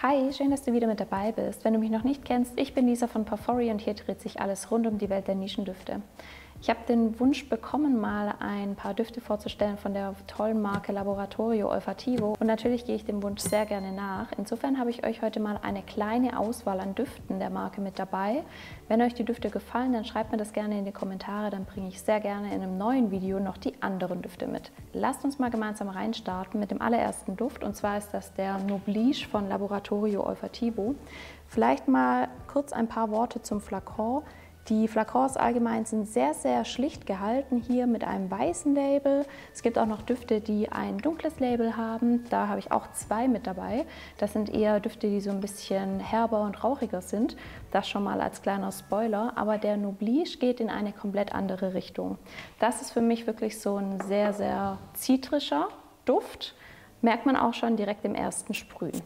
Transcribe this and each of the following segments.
Hi, schön, dass du wieder mit dabei bist. Wenn du mich noch nicht kennst, ich bin Lisa von Porphyry und hier dreht sich alles rund um die Welt der Nischendüfte. Ich habe den Wunsch bekommen, mal ein paar Düfte vorzustellen von der tollen Marke Laboratorio Olfativo und natürlich gehe ich dem Wunsch sehr gerne nach. Insofern habe ich euch heute mal eine kleine Auswahl an Düften der Marke mit dabei. Wenn euch die Düfte gefallen, dann schreibt mir das gerne in die Kommentare, dann bringe ich sehr gerne in einem neuen Video noch die anderen Düfte mit. Lasst uns mal gemeinsam reinstarten mit dem allerersten Duft und zwar ist das der Noblige von Laboratorio Olfativo. Vielleicht mal kurz ein paar Worte zum Flakon. Die Flakons allgemein sind sehr, sehr schlicht gehalten, hier mit einem weißen Label. Es gibt auch noch Düfte, die ein dunkles Label haben. Da habe ich auch zwei mit dabei. Das sind eher Düfte, die so ein bisschen herber und rauchiger sind. Das schon mal als kleiner Spoiler. Aber der Noblige geht in eine komplett andere Richtung. Das ist für mich wirklich so ein sehr, sehr zitrischer Duft. Merkt man auch schon direkt im ersten Sprühen.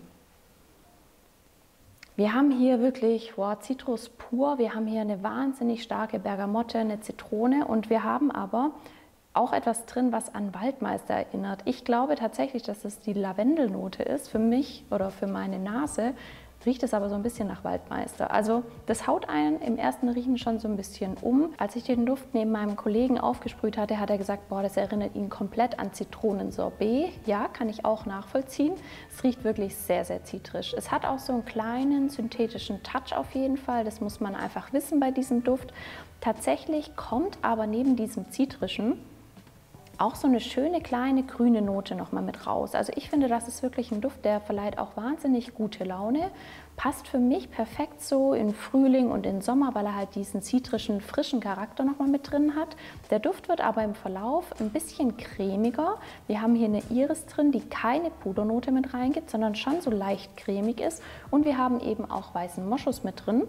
Wir haben hier wirklich Zitrus pur, wir haben hier eine wahnsinnig starke Bergamotte, eine Zitrone und wir haben aber auch etwas drin, was an Waldmeister erinnert. Ich glaube tatsächlich, dass es die Lavendelnote ist. Für mich oder für meine Nase riecht es aber so ein bisschen nach Waldmeister. Also das haut einen im ersten Riechen schon so ein bisschen um. Als ich den Duft neben meinem Kollegen aufgesprüht hatte, hat er gesagt, boah, das erinnert ihn komplett an Zitronensorbet. Ja, kann ich auch nachvollziehen. Es riecht wirklich sehr, sehr zitrisch. Es hat auch so einen kleinen synthetischen Touch auf jeden Fall. Das muss man einfach wissen bei diesem Duft. Tatsächlich kommt aber neben diesem zitrischen auch so eine schöne kleine grüne Note noch mal mit raus. Also ich finde, das ist wirklich ein Duft, der verleiht auch wahnsinnig gute Laune. Passt für mich perfekt so in Frühling und in Sommer, weil er halt diesen zitrischen, frischen Charakter noch mal mit drin hat. Der Duft wird aber im Verlauf ein bisschen cremiger. Wir haben hier eine Iris drin, die keine Pudernote mit reingibt, sondern schon so leicht cremig ist. Und wir haben eben auch weißen Moschus mit drin,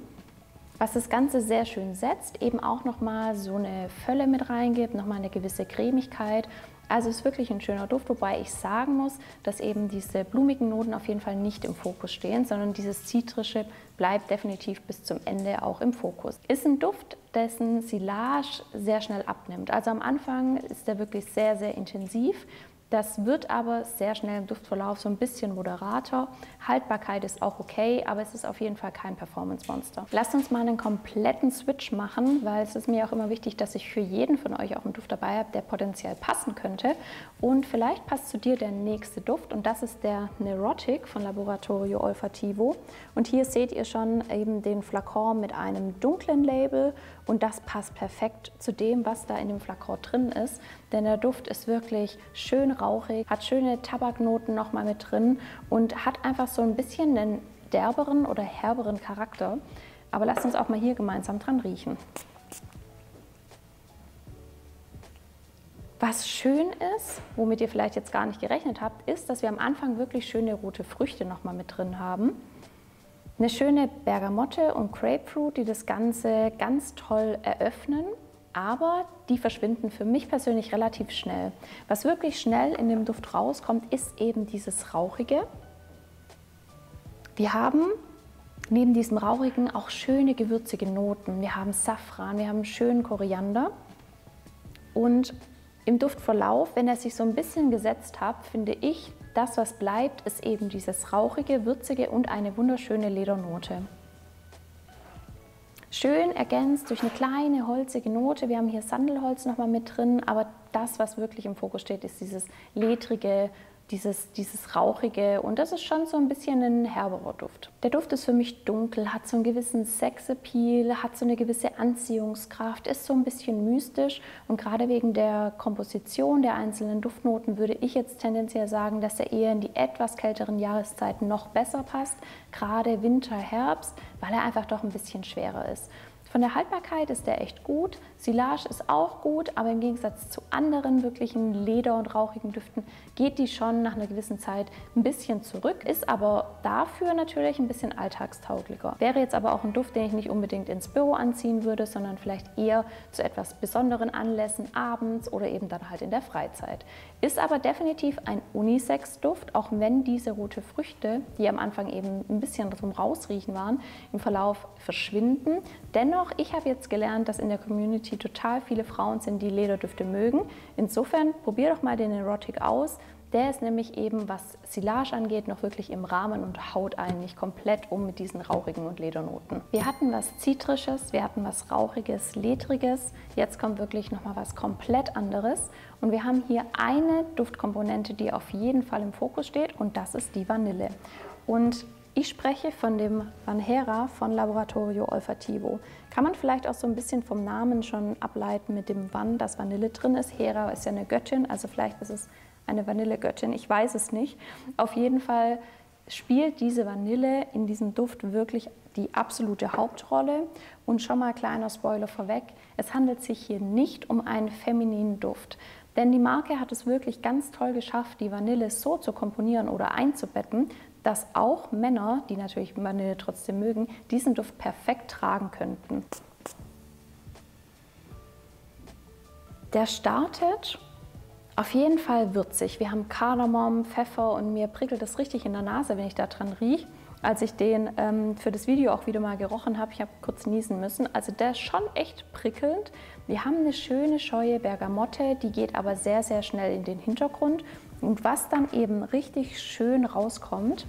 was das Ganze sehr schön setzt, eben auch nochmal so eine Fülle mit reingibt, nochmal eine gewisse Cremigkeit. Also es ist wirklich ein schöner Duft, wobei ich sagen muss, dass eben diese blumigen Noten auf jeden Fall nicht im Fokus stehen, sondern dieses Zitrische bleibt definitiv bis zum Ende auch im Fokus. Ist ein Duft, dessen Silage sehr schnell abnimmt. Also am Anfang ist der wirklich sehr, sehr intensiv. Das wird aber sehr schnell im Duftverlauf so ein bisschen moderater. Haltbarkeit ist auch okay, aber es ist auf jeden Fall kein Performance-Monster. Lasst uns mal einen kompletten Switch machen, weil es ist mir auch immer wichtig, dass ich für jeden von euch auch einen Duft dabei habe, der potenziell passen könnte. Und vielleicht passt zu dir der nächste Duft und das ist der Neurotic von Laboratorio Olfativo. Und hier seht ihr schon eben den Flakon mit einem dunklen Label und das passt perfekt zu dem, was da in dem Flakon drin ist. Denn der Duft ist wirklich schön rauchig, hat schöne Tabaknoten nochmal mit drin und hat einfach so ein bisschen einen derberen oder herberen Charakter. Aber lasst uns auch mal hier gemeinsam dran riechen. Was schön ist, womit ihr vielleicht jetzt gar nicht gerechnet habt, ist, dass wir am Anfang wirklich schöne rote Früchte nochmal mit drin haben. Eine schöne Bergamotte und Grapefruit, die das Ganze ganz toll eröffnen. Aber die verschwinden für mich persönlich relativ schnell. Was wirklich schnell in dem Duft rauskommt, ist eben dieses Rauchige. Wir haben neben diesem Rauchigen auch schöne gewürzige Noten. Wir haben Safran, wir haben schönen Koriander. Und im Duftverlauf, wenn er sich so ein bisschen gesetzt hat, finde ich, das, was bleibt, ist eben dieses Rauchige, Würzige und eine wunderschöne Ledernote. Schön ergänzt durch eine kleine holzige Note. Wir haben hier Sandelholz nochmal mit drin, aber das, was wirklich im Fokus steht, ist dieses Ledrige, dieses Rauchige und das ist schon so ein bisschen ein herberer Duft. Der Duft ist für mich dunkel, hat so einen gewissen Sexappeal, hat so eine gewisse Anziehungskraft, ist so ein bisschen mystisch und gerade wegen der Komposition der einzelnen Duftnoten würde ich jetzt tendenziell sagen, dass er eher in die etwas kälteren Jahreszeiten noch besser passt, gerade Winter, Herbst, weil er einfach doch ein bisschen schwerer ist. Von der Haltbarkeit ist der echt gut, Silage ist auch gut, aber im Gegensatz zu anderen wirklichen Leder- und rauchigen Düften geht die schon nach einer gewissen Zeit ein bisschen zurück, ist aber dafür natürlich ein bisschen alltagstauglicher. Wäre jetzt aber auch ein Duft, den ich nicht unbedingt ins Büro anziehen würde, sondern vielleicht eher zu etwas besonderen Anlässen abends oder eben dann halt in der Freizeit. Ist aber definitiv ein Unisex-Duft, auch wenn diese rote Früchte, die am Anfang eben ein bisschen drum rausriechen waren, im Verlauf verschwinden. Dennoch, ich habe jetzt gelernt, dass in der Community total viele Frauen sind, die Lederdüfte mögen. Insofern probier doch mal den Neurotic aus. Der ist nämlich eben, was Silage angeht, noch wirklich im Rahmen und haut einen nicht komplett um mit diesen rauchigen und Ledernoten. Wir hatten was Zitrisches, wir hatten was Rauchiges, Ledriges. Jetzt kommt wirklich nochmal was komplett anderes. Und wir haben hier eine Duftkomponente, die auf jeden Fall im Fokus steht, und das ist die Vanille. Und ich spreche von dem Vanhera von Laboratorio Olfativo. Kann man vielleicht auch so ein bisschen vom Namen schon ableiten mit dem Van, dass Vanille drin ist. Hera ist ja eine Göttin, also vielleicht ist es eine Vanillegöttin, ich weiß es nicht. Auf jeden Fall spielt diese Vanille in diesem Duft wirklich die absolute Hauptrolle. Und schon mal kleiner Spoiler vorweg, es handelt sich hier nicht um einen femininen Duft. Denn die Marke hat es wirklich ganz toll geschafft, die Vanille so zu komponieren oder einzubetten, dass auch Männer, die natürlich Vanille trotzdem mögen, diesen Duft perfekt tragen könnten. Der startet auf jeden Fall würzig. Wir haben Kardamom, Pfeffer und mir prickelt das richtig in der Nase, wenn ich da dran rieche. Als ich den für das Video auch wieder mal gerochen habe, ich habe kurz niesen müssen. Also der ist schon echt prickelnd. Wir haben eine schöne, scheue Bergamotte, die geht aber sehr, sehr schnell in den Hintergrund. Und was dann eben richtig schön rauskommt,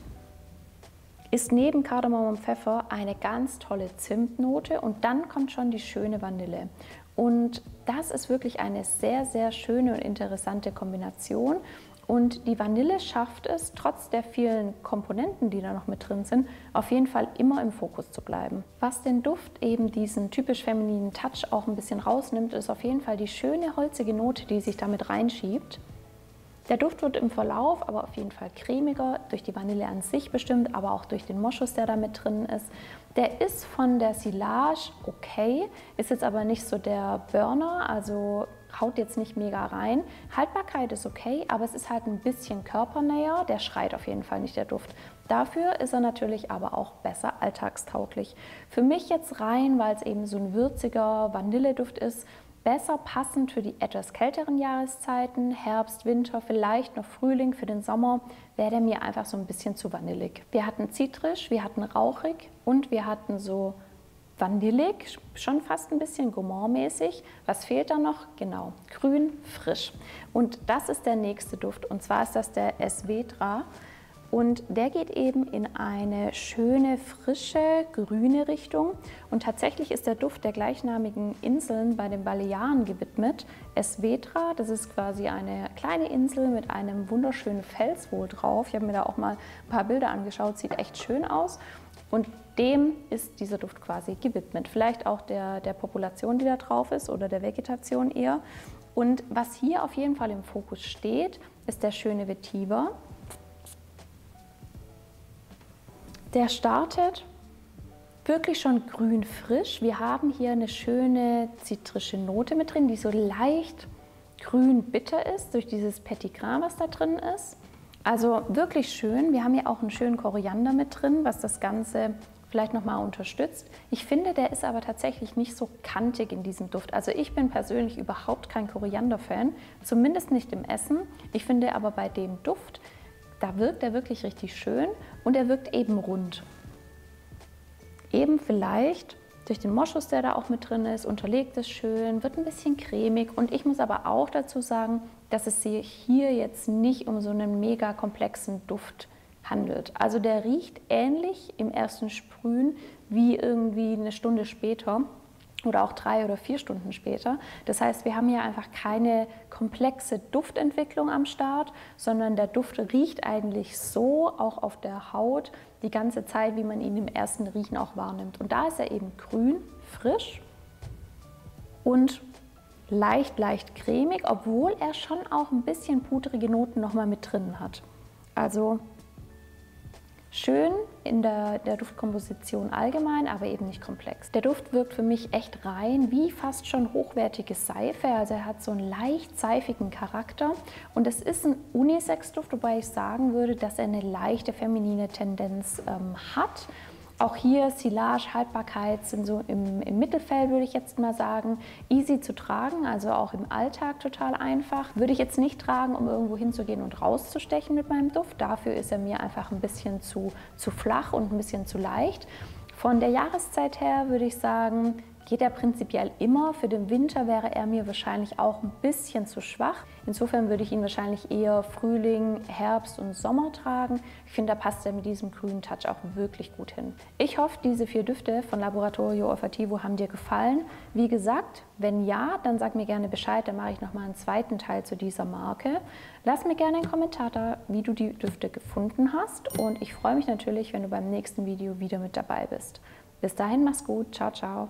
ist neben Kardamom und Pfeffer eine ganz tolle Zimtnote und dann kommt schon die schöne Vanille. Und das ist wirklich eine sehr, sehr schöne und interessante Kombination. Und die Vanille schafft es, trotz der vielen Komponenten, die da noch mit drin sind, auf jeden Fall immer im Fokus zu bleiben. Was den Duft eben diesen typisch femininen Touch auch ein bisschen rausnimmt, ist auf jeden Fall die schöne holzige Note, die sich damit reinschiebt. Der Duft wird im Verlauf aber auf jeden Fall cremiger, durch die Vanille an sich bestimmt, aber auch durch den Moschus, der da mit drin ist. Der ist von der Silage okay, ist jetzt aber nicht so der Burner, also haut jetzt nicht mega rein. Haltbarkeit ist okay, aber es ist halt ein bisschen körpernäher, der schreit auf jeden Fall nicht, der Duft. Dafür ist er natürlich aber auch besser alltagstauglich. Für mich jetzt rein, weil es eben so ein würziger Vanilleduft ist, besser passend für die etwas kälteren Jahreszeiten, Herbst, Winter, vielleicht noch Frühling, für den Sommer, wäre der mir einfach so ein bisschen zu vanillig. Wir hatten zitrisch, wir hatten rauchig und wir hatten so vanillig, schon fast ein bisschen gourmandmäßig. Was fehlt da noch? Genau, grün, frisch. Und das ist der nächste Duft, und zwar ist das der Esvedra. Und der geht eben in eine schöne, frische, grüne Richtung. Und tatsächlich ist der Duft der gleichnamigen Inseln bei den Balearen gewidmet. Esvedra, das ist quasi eine kleine Insel mit einem wunderschönen Fels wohl drauf. Ich habe mir da auch mal ein paar Bilder angeschaut, sieht echt schön aus. Und dem ist dieser Duft quasi gewidmet. Vielleicht auch der Population, die da drauf ist, oder der Vegetation eher. Und was hier auf jeden Fall im Fokus steht, ist der schöne Vetiver. Der startet wirklich schon grün frisch. Wir haben hier eine schöne zitrische Note mit drin, die so leicht grün bitter ist, durch dieses Petit Grain, was da drin ist. Also wirklich schön. Wir haben hier auch einen schönen Koriander mit drin, was das Ganze vielleicht nochmal unterstützt. Ich finde, der ist aber tatsächlich nicht so kantig in diesem Duft. Also ich bin persönlich überhaupt kein Koriander-Fan, zumindest nicht im Essen. Ich finde aber bei dem Duft, da wirkt er wirklich richtig schön und er wirkt eben rund. Eben vielleicht durch den Moschus, der da auch mit drin ist, unterlegt es schön, wird ein bisschen cremig. Und ich muss aber auch dazu sagen, dass es sich hier jetzt nicht um so einen mega komplexen Duft handelt. Also der riecht ähnlich im ersten Sprühen wie irgendwie eine Stunde später oder auch 3 oder 4 Stunden später. Das heißt, wir haben hier einfach keine komplexe Duftentwicklung am Start, sondern der Duft riecht eigentlich so auch auf der Haut die ganze Zeit, wie man ihn im ersten Riechen auch wahrnimmt. Und da ist er eben grün, frisch und leicht cremig, obwohl er schon auch ein bisschen pudrige Noten nochmal mit drin hat. Also schön in der Duftkomposition allgemein, aber eben nicht komplex. Der Duft wirkt für mich echt rein, wie fast schon hochwertige Seife. Also er hat so einen leicht seifigen Charakter. Und es ist ein Unisex-Duft, wobei ich sagen würde, dass er eine leichte feminine Tendenz hat. Auch hier Silage, Haltbarkeit sind so im Mittelfeld, würde ich jetzt mal sagen. Easy zu tragen, also auch im Alltag total einfach. Würde ich jetzt nicht tragen, um irgendwo hinzugehen und rauszustechen mit meinem Duft. Dafür ist er mir einfach ein bisschen zu flach und ein bisschen zu leicht. Von der Jahreszeit her würde ich sagen, Geht er prinzipiell immer. Für den Winter wäre er mir wahrscheinlich auch ein bisschen zu schwach. Insofern würde ich ihn wahrscheinlich eher Frühling, Herbst und Sommer tragen. Ich finde, da passt er mit diesem grünen Touch auch wirklich gut hin. Ich hoffe, diese 4 Düfte von Laboratorio Olfativo haben dir gefallen. Wie gesagt, wenn ja, dann sag mir gerne Bescheid, dann mache ich nochmal einen zweiten Teil zu dieser Marke. Lass mir gerne einen Kommentar da, wie du die Düfte gefunden hast, und ich freue mich natürlich, wenn du beim nächsten Video wieder mit dabei bist. Bis dahin, mach's gut, ciao, ciao.